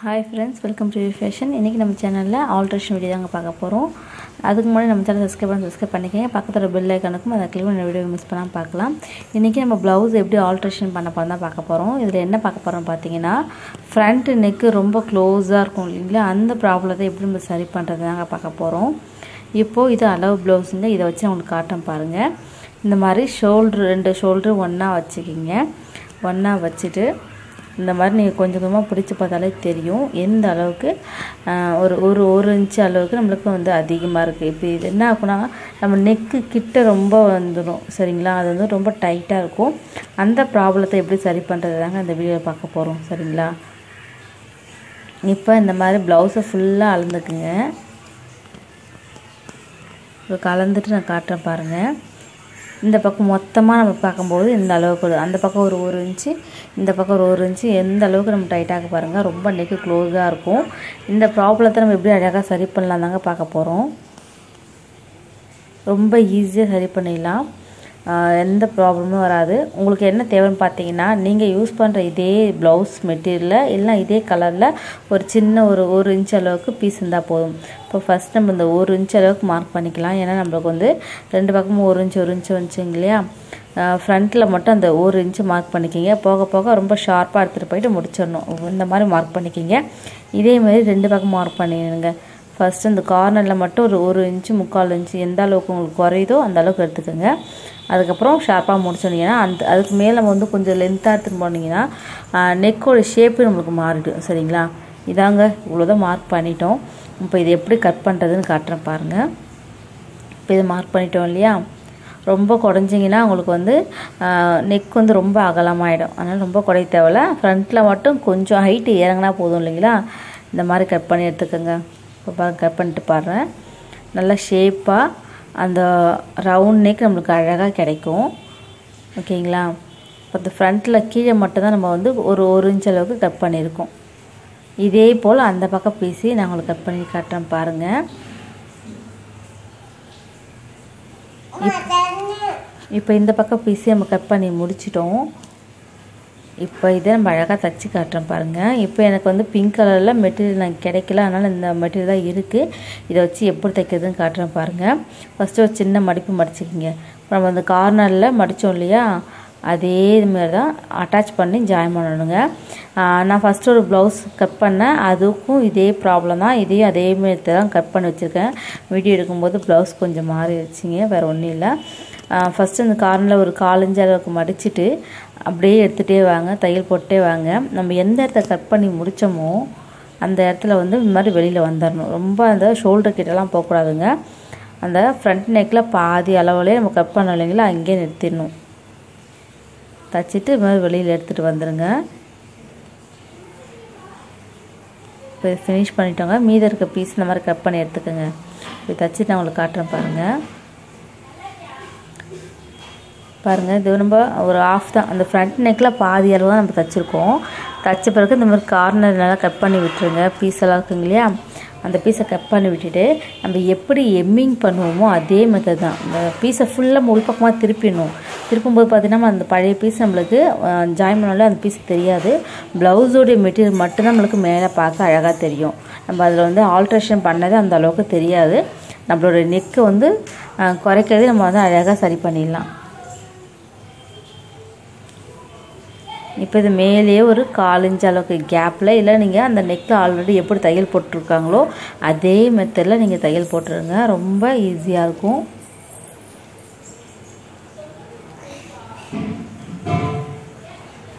Hi friends, welcome to fashion. இன்றைக்கி நம்ம சேனலில் ஆல்ட்ரேஷன் வீடியோ தாங்க பார்க்க போகிறோம். அதுக்கு முன்னாடி நம்ம சேனல் சப்ஸ்கிரைப் பண்ணிக்கங்க. பக்கத்தில் பெல் ஐக்கானுக்கும் அதை கிளிக் பண்ணி வீடியோ மிஸ் பண்ணாமல் பார்க்கலாம். இன்றைக்கி நம்ம ப்ளவுஸ் எப்படி ஆல்ட்ரேஷன் பண்ண போகிறோம் தான் பார்க்க போகிறோம். இதில் என்ன பார்க்க போகிறோம் பார்த்தீங்கன்னா, ஃப்ரண்ட் நெக்கு ரொம்ப க்ளோஸாக இருக்கும் இல்லைங்களா, அந்த ப்ராப்ளத்தை எப்படி நம்ம சரி பண்ணுறது தாங்க பார்க்க போகிறோம். இப்போது இது அளவு ப்ளவுஸுங்க. இதை வச்சு நான் உங்களுக்கு காட்டுறேன் பாருங்கள். இந்த மாதிரி ரெண்டு ஷோல்ட்ரு ஒன்றா வச்சுக்கிங்க. ஒன்றா வச்சுட்டு இந்த மாதிரி நீங்கள் கொஞ்சம் கொஞ்சமாக பிடிச்சி பார்த்தாலே தெரியும் எந்த அளவுக்கு ஒரு இன்ச்சு அளவுக்கு நம்மளுக்கு வந்து அதிகமாக இருக்குது. இப்போ இது என்ன ஆகுனா, நம்ம நெக்கு கிட்ட ரொம்ப வந்துடும் சரிங்களா, அது வந்து ரொம்ப டைட்டாக இருக்கும். அந்த ப்ராப்ளத்தை எப்படி சரி பண்ணுறது தாங்க இந்த வீடியோ பார்க்க போகிறோம் சரிங்களா. இப்போ இந்த மாதிரி ப்ளவுஸை ஃபுல்லாக அளந்துக்குங்க. இப்போ கலந்துட்டு நான் காட்டுறேன் பாருங்கள். இந்த பக்கம் மொத்தமாக நம்ம பார்க்கும்போது இந்த அளவுக்கு, அந்த பக்கம் ஒரு இன்ச்சு, இந்த பக்கம் ஒரு இன்ச்சு, எந்த அளவுக்கு நம்ம டைட்டாக பாருங்கள். ரொம்ப நெக்கு க்ளோஸாக இருக்கும். இந்த ப்ராப்ளத்தை நம்ம எப்படி அழகாக சரி பண்ணலாம் தாங்க பார்க்க போகிறோம். ரொம்ப ஈஸியாக சரி பண்ணிடலாம், எந்த ப்ராப்ளமும் வராது. உங்களுக்கு என்ன தேவைன்னு பார்த்தீங்கன்னா, நீங்கள் யூஸ் பண்ணுற இதே ப்ளவுஸ் மெட்டீரியலில் இல்லை இதே கலரில் ஒரு சின்ன ஒரு இன்ச் அளவுக்கு பீஸ் இருந்தால் போதும். இப்போ ஃபஸ்ட் நம்ம இந்த ஒரு இன்ச் அளவுக்கு மார்க் பண்ணிக்கலாம். ஏன்னா நம்மளுக்கு வந்து ரெண்டு பக்கமும் ஒரு இன்ச்சு வந்துச்சுங்க இல்லையா. ஃப்ரண்ட்டில் மட்டும் அந்த ஒரு இன்ச்சு மார்க் பண்ணிக்கிங்க. போக போக ரொம்ப ஷார்ப்பாக எடுத்துகிட்டு போயிட்டு முடிச்சிடணும். இந்த மாதிரி மார்க் பண்ணிக்கிங்க. இதேமாதிரி ரெண்டு பக்கம் மார்க் பண்ணிடுங்க. ஃபஸ்ட்டு இந்த கார்னரில் மட்டும் ஒரு இன்ச்சு 3/4 இன்ச்சு எந்த அளவுக்கு உங்களுக்கு குறையுதோ அந்த அளவுக்கு எடுத்துக்கோங்க. அதுக்கப்புறம் ஷார்ப்பாக முடிச்சோன்னீங்கன்னா அதுக்கு மேலே நம்ம வந்து கொஞ்சம் லென்த்தாக எடுத்துகிட்டு போனீங்கன்னா நெக்கோட ஷேப்பு நம்மளுக்கு மாறிடும் சரிங்களா. இதாங்க இவ்வளோதான் மார்க் பண்ணிட்டோம். இப்போ இது எப்படி கட் பண்ணுறதுன்னு காட்டுறேன் பாருங்கள். இப்போ இது மார்க் பண்ணிட்டோம் இல்லையா. ரொம்ப குறைஞ்சிங்கன்னா உங்களுக்கு வந்து நெக் வந்து ரொம்ப அகலமாகிடும். அதனால் ரொம்ப குறைய தேவையில்ல. ஃப்ரண்ட்டில் மட்டும் கொஞ்சம் ஹைட்டு இறங்கினா போதும் இல்லைங்களா. இந்த மாதிரி கட் பண்ணி எடுத்துக்கோங்க. இப்போ கட் பண்ணிட்டு பாருங்கள். நல்லா ஷேப்பாக அந்த ரவுண்ட் நெக் நம்மளுக்கு அழகாக கிடைக்கும் ஓகேங்களா. இப்போ இந்த ஃப்ரண்ட்டில் கீழே மட்டும்தான் நம்ம வந்து ஒரு இன்ச் அளவுக்கு கட் பண்ணியிருக்கோம். இதே போல் அந்த பக்கம் பீஸி நான் உங்களுக்கு கட் பண்ணி காட்டுறேன் பாருங்கள். இப்போ இந்த பக்கம் பீஸி நம்ம கட் பண்ணி முடிச்சிட்டோம். இப்போ இதை நம்ம அழகாக தச்சு காட்டுறேன் பாருங்கள். இப்போ எனக்கு வந்து பிங்க் கலரில் மெட்டீரியல் எனக்கு கிடைக்கல, அதனால் இந்த மெட்டீரியல் தான் இருக்குது. இதை வச்சு எப்படி தைக்கிறதுன்னு காட்டுறேன் பாருங்கள். ஃபஸ்ட்டு ஒரு சின்ன மடிப்பு மடிச்சிக்கிங்க. நம்ம அந்த கார்னரில் மடித்தோம் இல்லையா, அதே இதுமாரி தான் அட்டாச் பண்ணி ஜாயின் பண்ணணுங்க. நான் ஃபஸ்ட்டு ஒரு ப்ளவுஸ் கட் பண்ணேன், அதுக்கும் இதே ப்ராப்ளம் தான். இதையும் அதேமாரி தான் கட் பண்ணி வச்சுருக்கேன். வீடியோ எடுக்கும்போது ப்ளவுஸ் கொஞ்சம் மாறி வச்சிங்க, வேறு ஒன்றும் இல்லை. ஃபஸ்ட்டு இந்த கார்னரில் ஒரு 1/4 இன்ச் அளவுக்கு மடிச்சுட்டு அப்படியே எடுத்துகிட்டே வாங்க, தையல் போட்டே வாங்க. நம்ம எந்த இடத்த கட் பண்ணி முடித்தோமோ அந்த இடத்துல வந்து இந்த மாதிரி வெளியில் வந்துடணும். ரொம்ப அந்த ஷோல்டர் கிட்டலாம் போகக்கூடாதுங்க. அந்த ஃப்ரண்ட் நெக்கில் பாதி அளவுலேயே நம்ம கட் பண்ணோம் இல்லைங்களா, அங்கேயே நிறுத்திடணும். தைச்சிட்டு இது மாதிரி வெளியில் எடுத்துகிட்டு வந்துடுங்க. இப்போ ஃபினிஷ் பண்ணிட்டோங்க. மீதி இருக்க பீஸ் இந்த மாதிரி கட் பண்ணி எடுத்துக்கோங்க. இப்போ தைச்சிட்டு நான் உங்களுக்கு காட்டுறேன் பாருங்கள். பாருங்கள், இது நம்ம ஒரு ஆஃப் தான், அந்த ஃப்ரண்ட் நெக்கில் பாதி அளவு தான் நம்ம தைச்சிருக்கோம். தைச்ச பிறகு இந்த மாதிரி கார்னர் நல்லா கட் பண்ணி விட்டுருங்க. பீஸெல்லாம் இருக்குங்க இல்லையா, அந்த பீஸை கட் பண்ணி விட்டுட்டு நம்ம எப்படி எம்மிங் பண்ணுவோமோ அதே மெத்தட் தான். இந்த பீஸை ஃபுல்லாக உள்பக்கமாக திருப்பும்போது பார்த்தீங்கன்னா அந்த பழைய பீஸ் நம்மளுக்கு ஜாயின் பண்ணாலும் அந்த பீஸ் தெரியாது. ப்ளவுஸோடைய மெட்டீரியல் மட்டும்தான் நம்மளுக்கு மேலே பார்க்க அழகாக தெரியும். நம்ம அதில் வந்து ஆல்ட்ரேஷன் பண்ணது அந்த அளவுக்கு தெரியாது. நம்மளோட நெக்கு வந்து குறைக்கிறது நம்ம வந்து அழகாக சரி பண்ணிடலாம். இப்போ இது மேலேயே ஒரு 1/4 இன்ச் அளவுக்கு கேப்பில், இல்லை நீங்கள் அந்த நெக்கில் ஆல்ரெடி எப்படி தையல் போட்டிருக்காங்களோ அதே மெத்தடில் நீங்கள் தையல் போட்டுருங்க. ரொம்ப ஈஸியாக இருக்கும்.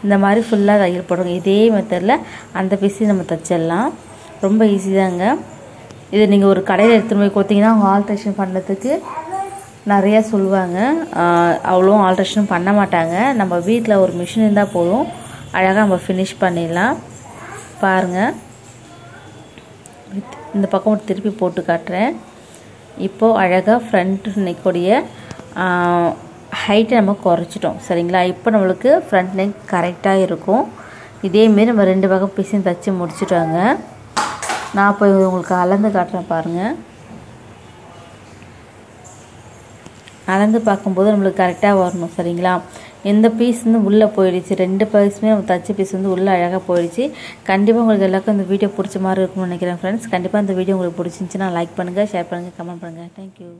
இந்த மாதிரி ஃபுல்லாக தையல் போடுங்க. இதே மெத்தடில் அந்த பீஸையும் நம்ம தைச்சிடலாம். ரொம்ப ஈஸி தாங்க. இது நீங்கள் ஒரு கடையில் எடுத்துகிட்டு போய் கொடுத்தீங்கன்னா அவங்க ஆல்ட்ரேஷன் பண்ணுறதுக்கு நிறையா சொல்லுவாங்க. அவ்வளோ ஆல்ட்ரேஷன் பண்ண மாட்டாங்க. நம்ம வீட்டில் ஒரு மிஷின் இருந்தால் போதும், அழகாக நம்ம ஃபினிஷ் பண்ணிடலாம். பாருங்கள், இந்த பக்கம் ஒரு திருப்பி போட்டு காட்டுறேன். இப்போது அழகாக ஃப்ரண்ட் நெக்கோடைய ஹைட்டை நம்ம குறைச்சிட்டோம் சரிங்களா. இப்போ நம்மளுக்கு ஃப்ரண்ட் நெக் கரெக்டாக இருக்கும். இதேமாரி நம்ம ரெண்டு பக்கம் பீஸையும் தைச்சி முடிச்சுட்டோங்க. நான் இப்போ உங்களுக்கு அளந்து காட்டுறேன் பாருங்கள். அளந்து பார்க்கும்போது நம்மளுக்கு கரெக்டாக வரணும். சரிங்களா? இந்த பீஸ் வந்து உள்ளே போயிடுச்சு. 2 பீஸுமே நம்ம தச்ச பீஸ் வந்து உள்ளே அழகாக போயிடுச்சு. கண்டிப்பாக உங்களுக்கு எல்லாருக்கும் இந்த வீடியோ பிடிச்ச மாதிரி இருக்கும்னு நினைக்கிறேன் ஃப்ரெண்ட்ஸ். கண்டிப்பாக இந்த வீடியோ உங்களுக்கு பிடிச்சிருந்துச்சுன்னா லைக் பண்ணுங்கள், ஷேர் பண்ணுங்கள், கமெண்ட் பண்ணுங்கள். தேங்க்யூ.